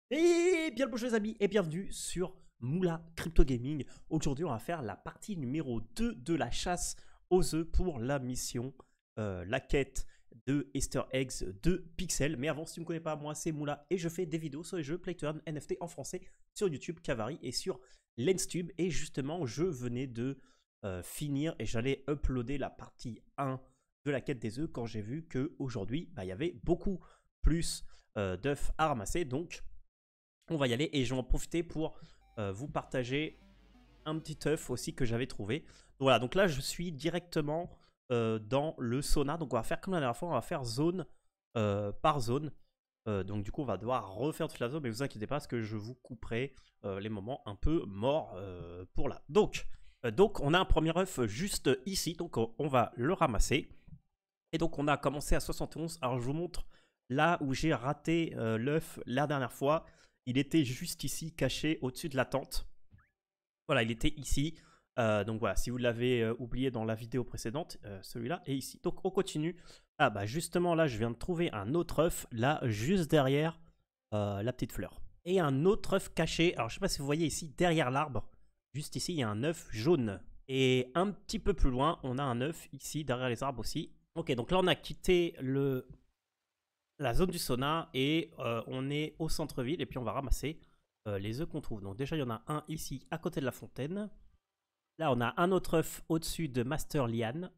Et bien le bonjour les amis et bienvenue sur Moula Crypto Gaming. Aujourd'hui on va faire la partie numéro 2 de la chasse aux œufs pour la mission, la quête de Easter Eggs de Pixel. Mais avant, si tu ne me connais pas, moi c'est Moula et je fais des vidéos sur les jeux Play to Earn NFT en français sur YouTube, Kavari et sur LensTube. Et justement je venais de finir et j'allais uploader la partie 1 de la quête des œufs quand j'ai vu qu'aujourd'hui il y avait beaucoup plus d'œufs à ramasser. Donc on va y aller et je vais en profiter pour vous partager un petit œuf aussi que j'avais trouvé. Donc voilà, donc là je suis directement dans le sauna. Donc on va faire comme la dernière fois, on va faire zone par zone. Donc du coup on va devoir refaire toute la zone, mais vous inquiétez pas parce que je vous couperai les moments un peu morts pour là. Donc on a un premier œuf juste ici, donc on va le ramasser. Et donc on a commencé à 71. Alors je vous montre là où j'ai raté l'œuf la dernière fois. Il était juste ici, caché au-dessus de la tente. Voilà, il était ici. Donc voilà, si vous l'avez oublié dans la vidéo précédente, celui-là est ici. Donc on continue. Ah bah justement là, je viens de trouver un autre œuf, là, juste derrière la petite fleur. Et un autre œuf caché. Alors je sais pas si vous voyez ici, derrière l'arbre, juste ici, il y a un œuf jaune. Et un petit peu plus loin, on a un œuf ici, derrière les arbres aussi. Ok, donc là on a quitté la zone du sauna et on est au centre-ville et puis on va ramasser les œufs qu'on trouve. Donc déjà il y en a un ici à côté de la fontaine. Là on a un autre œuf au-dessus de Master Liane.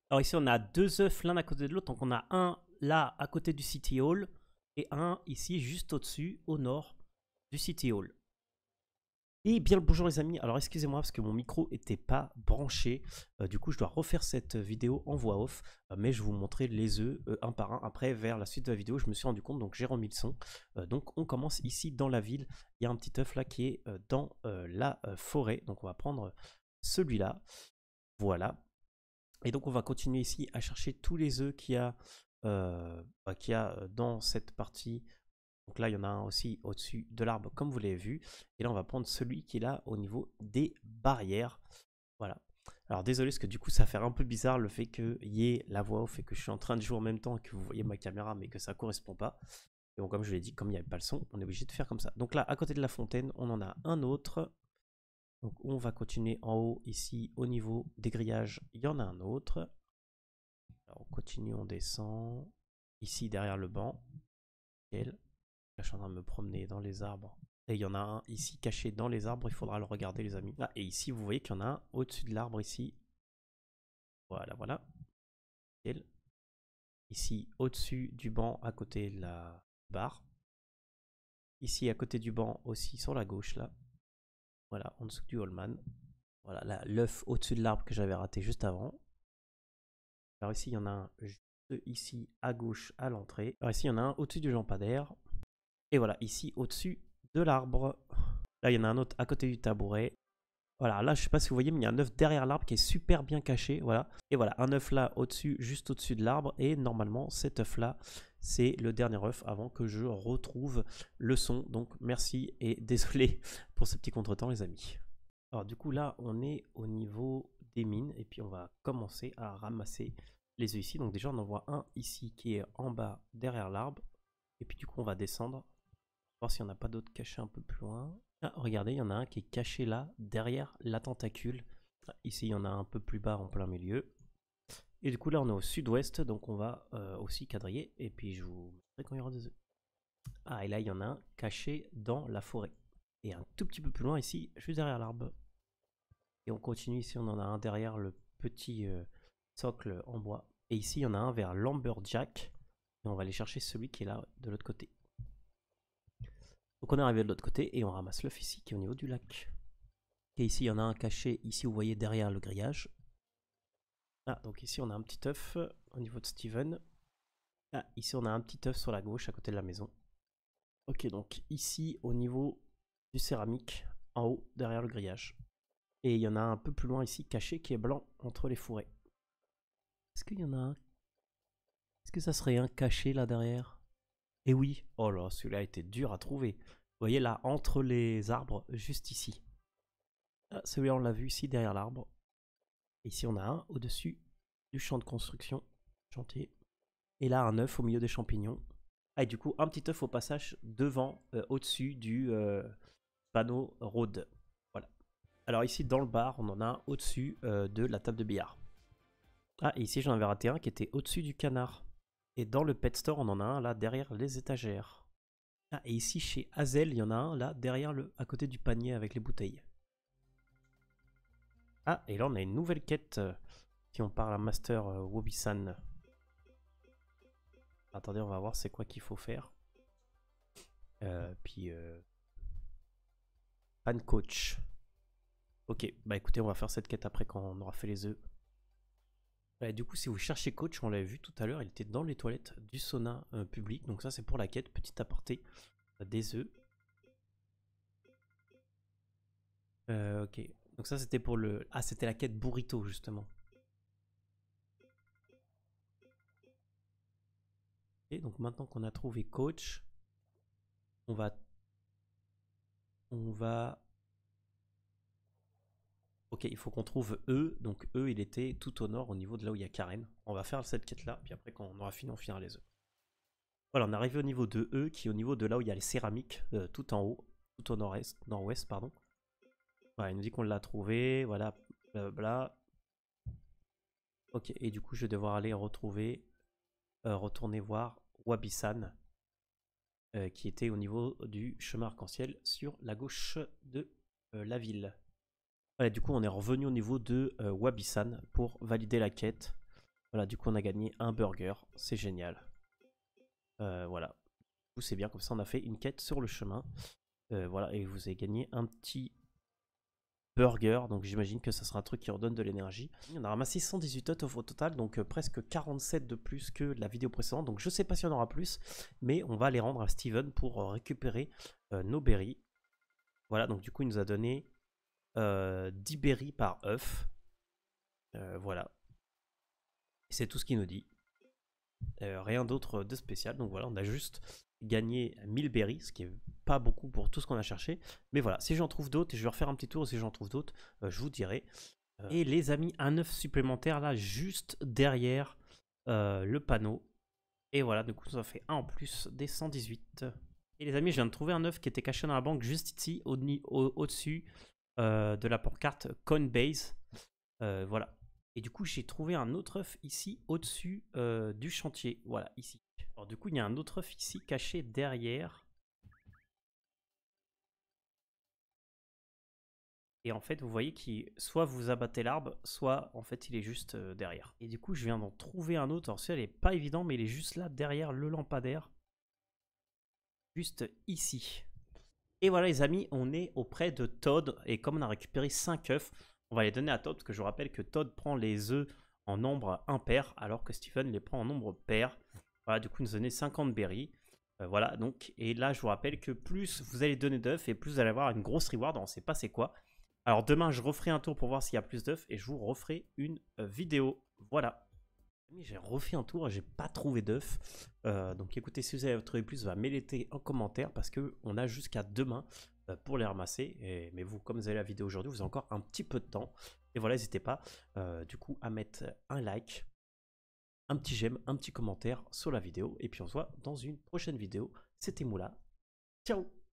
Alors ici on a deux œufs l'un à côté de l'autre. Donc on a un là à côté du City Hall et un ici juste au-dessus au nord du City Hall. Et bien le bonjour les amis, alors excusez-moi parce que mon micro n'était pas branché, du coup je dois refaire cette vidéo en voix off, mais je vais vous montrer les œufs un par un. Après vers la suite de la vidéo je me suis rendu compte, donc j'ai remis le son. Donc on commence ici dans la ville, il y a un petit œuf là qui est dans la forêt, donc on va prendre celui-là, voilà. Et donc on va continuer ici à chercher tous les œufs qu'il y a, dans cette partie. Donc là, il y en a un aussi au-dessus de l'arbre, comme vous l'avez vu. Et là, on va prendre celui qui est là au niveau des barrières. Voilà. Alors désolé, parce que du coup, ça va faire un peu bizarre le fait qu'il y ait la voix off et que je suis en train de jouer en même temps et que vous voyez ma caméra, mais que ça ne correspond pas. Et bon, comme je l'ai dit, comme il n'y avait pas le son, on est obligé de faire comme ça. Donc là, à côté de la fontaine, on en a un autre. Donc on va continuer en haut, ici, au niveau des grillages, il y en a un autre. Alors on continue, on descend. Ici, derrière le banc. Nickel. Là, je suis en train de me promener dans les arbres. Et il y en a un ici caché dans les arbres, il faudra le regarder les amis. Ah, et ici vous voyez qu'il y en a un au-dessus de l'arbre ici. Voilà, voilà. Ici au-dessus du banc à côté de la barre. Ici à côté du banc aussi sur la gauche là. Voilà, en dessous du Hallman. Voilà, là, l'œuf au-dessus de l'arbre que j'avais raté juste avant. Alors ici il y en a un juste ici à gauche à l'entrée. Alors ici il y en a un au-dessus du lampadaire. Et voilà, ici au-dessus de l'arbre. Là, il y en a un autre à côté du tabouret. Voilà, là, je sais pas si vous voyez, mais il y a un œuf derrière l'arbre qui est super bien caché. Voilà. Et voilà, un œuf là au-dessus, juste au-dessus de l'arbre. Et normalement, cet œuf là, c'est le dernier œuf avant que je retrouve le son. Donc, merci et désolé pour ce petit contretemps, les amis. Alors, du coup, là, on est au niveau des mines. Et puis, on va commencer à ramasser les œufs ici. Donc, déjà, on en voit un ici qui est en bas derrière l'arbre. Et puis, du coup, on va descendre. Voir s'il n'y en a pas d'autres cachés un peu plus loin. Ah, regardez, il y en a un qui est caché là, derrière la tentacule. Ah, ici, il y en a un peu plus bas en plein milieu. Et du coup, là, on est au sud-ouest, donc on va aussi quadriller. Et puis, je vous montrerai quand il y aura des œufs. Ah, et là, il y en a un caché dans la forêt. Et un tout petit peu plus loin ici, juste derrière l'arbre. Et on continue ici, on en a un derrière le petit socle en bois. Et ici, il y en a un vers l'Amberjack. Et on va aller chercher celui qui est là, de l'autre côté. Donc on est arrivé de l'autre côté et on ramasse l'œuf ici qui est au niveau du lac. Et ici il y en a un caché, ici vous voyez derrière le grillage. Ah, donc ici on a un petit œuf au niveau de Steven. Ah, ici on a un petit œuf sur la gauche à côté de la maison. Ok, donc ici au niveau du céramique, en haut derrière le grillage. Et il y en a un peu plus loin ici caché qui est blanc entre les fourrés. Est-ce qu'il y en a un? Est-ce que ça serait un caché là derrière? Eh oui, oh là, celui-là était dur à trouver. Vous voyez là, entre les arbres, juste ici. Ah, celui-là, on l'a vu ici derrière l'arbre. Ici, on a un au-dessus du champ de construction, chantier. Et là, un œuf au milieu des champignons. Ah, et du coup, un petit œuf au passage devant, au-dessus du panneau road. Voilà. Alors ici, dans le bar, on en a un au-dessus de la table de billard. Ah, et ici, j'en avais raté un qui était au-dessus du canard. Et dans le pet store, on en a un là, derrière les étagères. Ah, et ici, chez Hazel, il y en a un là, derrière à côté du panier avec les bouteilles. Ah, et là, on a une nouvelle quête. Si on parle à Master Wobi-san. Attendez, on va voir c'est quoi qu'il faut faire. Puis Pan coach. Ok, bah écoutez, on va faire cette quête après quand on aura fait les œufs. Ouais, du coup, si vous cherchez coach, on l'avait vu tout à l'heure, il était dans les toilettes du sauna public. Donc ça, c'est pour la quête, petit aparté des œufs. Ok, donc ça c'était pour le... Ah, c'était la quête burrito justement. Et donc maintenant qu'on a trouvé coach, on va... Ok, il faut qu'on trouve E. Donc E, il était tout au nord, au niveau de là où il y a Karen. On va faire cette quête-là, puis après, quand on aura fini, on finira les œufs. Voilà, on est arrivé au niveau de E, qui est au niveau de là où il y a les céramiques, tout en haut, tout au nord-ouest, pardon. Voilà, il nous dit qu'on l'a trouvé, voilà, blablabla. Ok, et du coup, je vais devoir aller retrouver, retourner voir Wabi-san, qui était au niveau du chemin arc-en-ciel sur la gauche de la ville. Voilà, du coup, on est revenu au niveau de Wabi-san pour valider la quête. Voilà, du coup, on a gagné un burger. C'est génial. Voilà. Du coup, c'est bien, comme ça, on a fait une quête sur le chemin. Voilà, et vous avez gagné un petit burger. Donc, j'imagine que ça sera un truc qui redonne de l'énergie. On a ramassé 118 œufs au total, donc presque 47 de plus que la vidéo précédente. Donc, je sais pas si on aura plus, mais on va les rendre à Steven pour récupérer nos berries. Voilà, donc du coup, il nous a donné 10 berries par œuf. Voilà. C'est tout ce qu'il nous dit. Rien d'autre de spécial. Donc voilà, on a juste gagné 1000 berries, ce qui est pas beaucoup pour tout ce qu'on a cherché. Mais voilà, si j'en trouve d'autres, et je vais refaire un petit tour, si j'en trouve d'autres, je vous dirai. Et les amis, un œuf supplémentaire là, juste derrière le panneau. Et voilà, du coup, ça fait un en plus des 118. Et les amis, je viens de trouver un œuf qui était caché dans la banque juste ici, au-dessus de la pancarte Coinbase. Voilà. Et du coup, j'ai trouvé un autre œuf ici, au-dessus du chantier. Voilà, ici. Alors du coup, il y a un autre œuf ici, caché derrière. Et en fait, vous voyez qu'il soit vous abattez l'arbre, soit en fait, il est juste derrière. Et du coup, je viens d'en trouver un autre. Alors celui-là, il n'est pas évident, mais il est juste là, derrière le lampadaire. Juste ici. Et voilà, les amis, on est auprès de Todd. Et comme on a récupéré 5 œufs, on va les donner à Todd, parce que je vous rappelle que Todd prend les œufs en nombre impair, alors que Stephen les prend en nombre pair. Voilà, du coup, il nous donnait 50 berries. Voilà, donc, et là, je vous rappelle que plus vous allez donner d'œufs, et plus vous allez avoir une grosse reward, on ne sait pas c'est quoi. Alors demain, je referai un tour pour voir s'il y a plus d'œufs, et je vous referai une vidéo. Voilà. J'ai refait un tour, j'ai pas trouvé d'œufs. Donc écoutez, si vous avez trouvé plus, va m'életer en commentaire parce qu'on a jusqu'à demain pour les ramasser. Mais vous, comme vous avez la vidéo aujourd'hui, vous avez encore un petit peu de temps. Et voilà, n'hésitez pas du coup à mettre un like, un petit j'aime, un petit commentaire sur la vidéo. Et puis on se voit dans une prochaine vidéo. C'était Moula. Ciao!